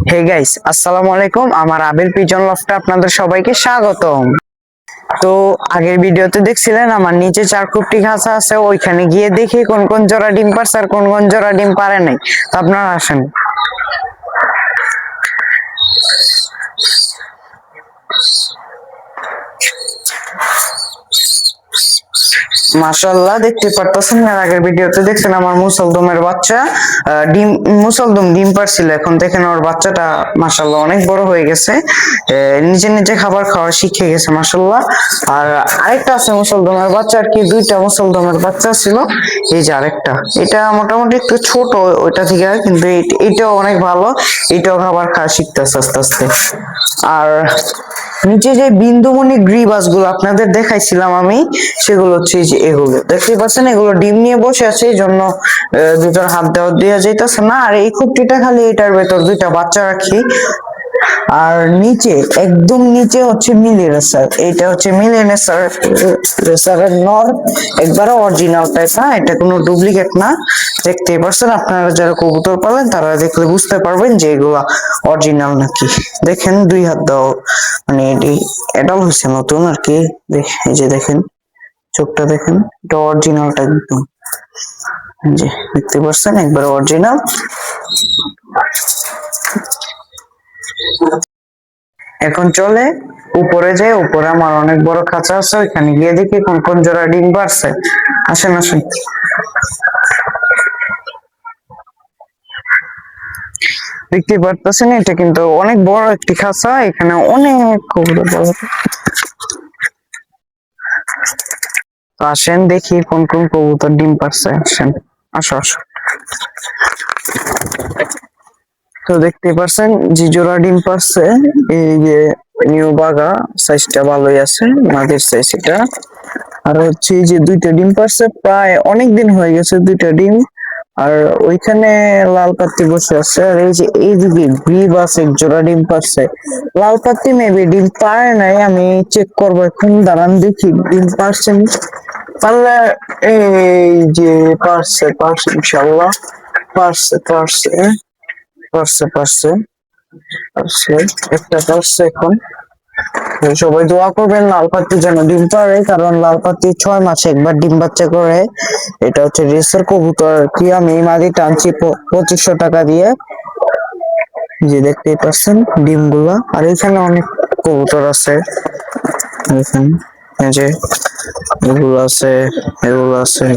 Hey guys, আসসালামু আলাইকুম। আমার আবির পিজন লফটে আপনাদের সবাইকে স্বাগতম। তো আগের ভিডিওতে দেখছিলেন আমার নিচে 4 কোটি ঘাস আছে, ওইখানে গিয়ে দেখি কোন কোন জোড়া ডিম পারছে আর কোন কোন জোড়া ডিম পারে নাই। তো আপনারা আসেন। মাশাআল্লাহ, দেখতে পারতেছেন এর আগের ভিডিওতে দেখছেন আমার মুসলদমের বাচ্চা ডিম মুসলদম ডিম পারছিল। এখন দেখেন ওর বাচ্চাটা মাশাআল্লাহ অনেক বড় হয়ে গেছে, নিজে নিজে খাবার খাওয়া শিখে গেছে মাশাআল্লাহ। আর আরেকটা আছে মুসলদমের বাচ্চা, আর কি দুইটা মুসলদমের বাচ্চা ছিল। এই যে আরেকটা, এটা মোটামুটি একটু ছোট ওইটা থেকে, কিন্তু এটাও অনেক ভালো, এটাও খাবার খাওয়া শিখতেছে আস্তে আস্তে। আর নিচে যে বিন্দুমণি গ্রিবাস গুলো আপনাদের দেখাইছিলাম আমি, সেগুলো হচ্ছে যে এগুলো দেখতে পাচ্ছেন, এগুলো ডিম নিয়ে বসে আছে, এই জন্য দুটোর হাত দেওয়া যাইতেছে না। আর এই খুপটিটা খালি এটার ভেতর দুইটা বাচ্চা রাখি। আর নিচে একদম নিচে হচ্ছে মিলি রেসার, এটা হচ্ছে মিলি রেসারের নর, একবারে অরিজিনাল টাইপ, না এটা কোনো ডুপ্লিকেট না। দেখতেই পারছেন, আপনারা যারা কবুতর পালেন তারা দেখলে বুঝতে পারবেন যে এগুলা অরিজিনাল নাকি। দেখেন দুই হাত দাও, মানে এটি এডাল হয়েছে নতুন আর কি। এই যে দেখেন চোখটা দেখেন, এটা অরিজিনালটা একদম, যে দেখতে পাচ্ছেন একবার অরিজিনাল। এখন চলে উপরে যাই, উপরে আমার অনেক বড় খাঁচা আছে, ওইখানে গিয়ে দেখি কোন কোন জোড়া ডিম পারছে। আসেন আসেন। দেখতে পারতেছেন এটা কিন্তু অনেক বড় একটি খাঁচা, এখানে অনেক কবুতর। তো আসেন দেখি কোন কোন কবুতর ডিম পারছে। আসেন, আসো আসো। তো দেখতে পারছেন যে জোড়া ডিম পারছে, এই যে নিউ বাগা, সাইজটা ভালোই আছে, মাদের সাইজ এটা। আর হচ্ছে এই যে দুইটা ডিম পারছে, প্রায় অনেক দিন হয়ে গেছে দুইটা ডিম। আর ওইখানে লাল পাত্তি বসে আছে। আর এই যে এইদিকে গ্রিবাস এক জোড়া ডিম পারছে। লাল পাত্তি মেবি ডিম পারে নাই, আমি চেক করবো এখন, দাঁড়ান দেখি ডিম পারছেন। পারলে এই যে পারছে পারছে ইনশাল্লাহ, পারছে পারছে পারছে পারছে পারছে, একটা পারছে এখন। সবাই দোয়া করবেন লাল পাত্তি যেন ডিম পারে, কারণ লাল পাত্তি 6 মাসে একবার ডিম বাচ্চা করে। এটা হচ্ছে রেসের কবুতর কি, আমি মাদি টানছি 2500 টাকা দিয়ে। যে দেখতেই পাচ্ছেন ডিম গুলা। আর এখানে অনেক কবুতর আছে, দেখেন এই যে এগুলো আছে, এগুলো আছে।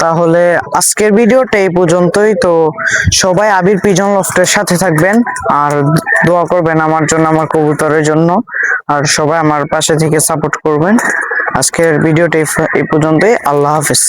তাহলে আজকের ভিডিওটা এই পর্যন্তই। তো সবাই আবির পিজন লফটের সাথে থাকবেন, আর দোয়া করবেন আমার জন্য, আমার কবুতরের জন্য। আর সবাই আমার পাশে থেকে সাপোর্ট করবেন। আজকের ভিডিওটা এই পর্যন্তই। আল্লাহ হাফেজ।